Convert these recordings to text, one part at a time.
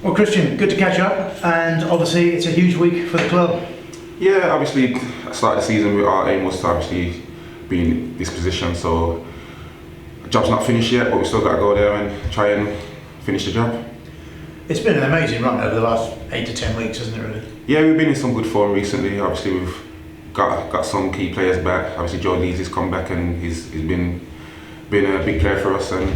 Well, Krystian, good to catch up, and obviously it's a huge week for the club. Yeah, obviously, at the start of the season, our aim was to obviously be in this position, so the job's not finished yet, but we've still got to go there and try and finish the job. It's been an amazing run over the last 8 to 10 weeks, hasn't it, really? Yeah, we've been in some good form recently. Obviously, we've got some key players back. Obviously, Joe Lees has come back and he's been a big player for us, and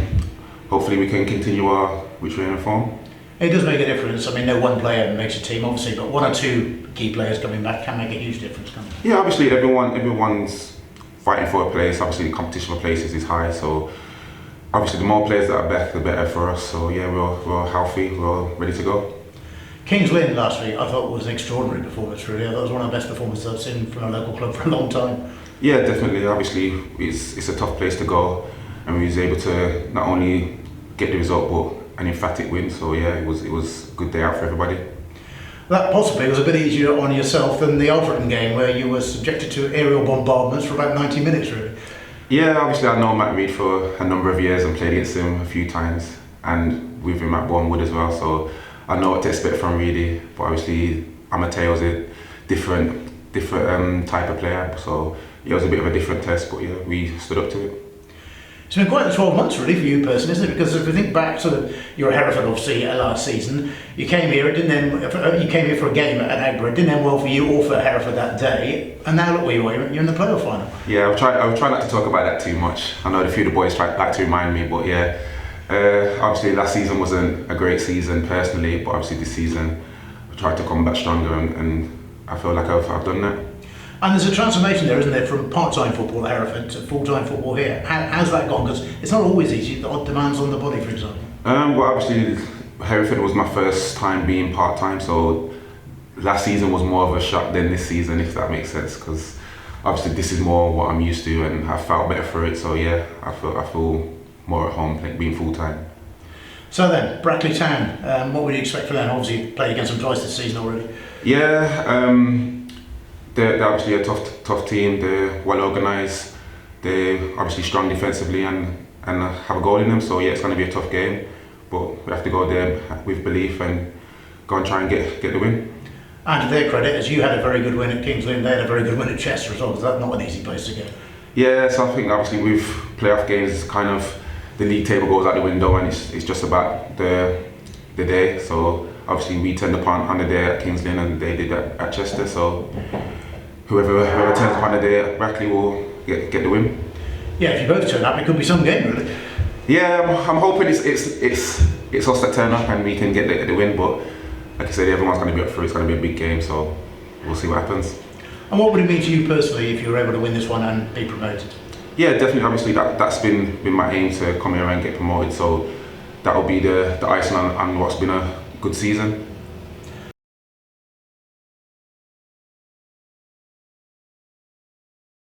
hopefully we can continue our return form. It does make a difference. I mean, no one player makes a team, obviously, but one or two key players coming back can make a huge difference, can't it? Yeah, obviously everyone's fighting for a place. Obviously, the competition for places is high, so obviously the more players that are back, the better for us. So yeah, we're healthy, we're ready to go. Kings Lynn last week, I thought was an extraordinary performance. Really, I thought it was one of the best performances I've seen from a local club for a long time. Yeah, definitely. Obviously, it's a tough place to go, and we was able to not only get the result but an emphatic win. So yeah, it was a good day out for everybody. That possibly was a bit easier on yourself than the Alfreton game, where you were subjected to aerial bombardments for about 90 minutes, really. Yeah, obviously I know Matt Reid for a number of years and played against him a few times, and with him at Bournemouth as well. So I know what to expect from Reedy. But obviously Amateo's a different type of player. So yeah, it was a bit of a different test, but yeah, we stood up to it. It's been quite the 12 months really for you personally, isn't it? Because if we think back, sort of, you're at Hereford obviously last season. You came here, it didn't end. You came here for a game at Arbury. It didn't end well for you or for Hereford that day. And now look where you are. You're in the playoff final. Yeah, I'll try not to talk about that too much. I know a few of the boys like to remind me, but yeah, obviously last season wasn't a great season personally, but obviously this season I tried to come back stronger, and I feel like I've done that. And there's a transformation there, isn't there, from part-time football at Hereford to full-time football here. How's that gone? Because it's not always easy, the odd demands on the body, for example. Well, obviously, Hereford was my first time being part-time, so last season was more of a shock than this season, if that makes sense, because obviously this is more what I'm used to, and I felt better for it, so yeah, I feel more at home being full-time. So then, Brackley Town, what would you expect from them? Obviously, you've played against them twice this season already. Yeah, they're obviously a tough team. They're well organised. They're obviously strong defensively and have a goal in them. So yeah, it's going to be a tough game, but we have to go there with belief and go and try and get the win. And to their credit, as you had a very good win at Kings Lynn, they had a very good win at Chester as well. Because that's not an easy place to go. Yeah, so I think obviously with playoff games, kind of the league table goes out the window, and it's just about the day. So obviously we turned upon on the day at Kings Lynn, and they did that at Chester. So whoever turns upon the day at Brackley will get the win. Yeah, if you both turn up, it could be some game, really. Yeah, I'm hoping it's us that turn up and we can get the win. But like I said, everyone's going to be up for it. It's going to be a big game, so we'll see what happens. And what would it mean to you personally if you were able to win this one and be promoted? Yeah, definitely. Obviously, that's been my aim to come here and get promoted. So that'll be the icing on what's been a good season.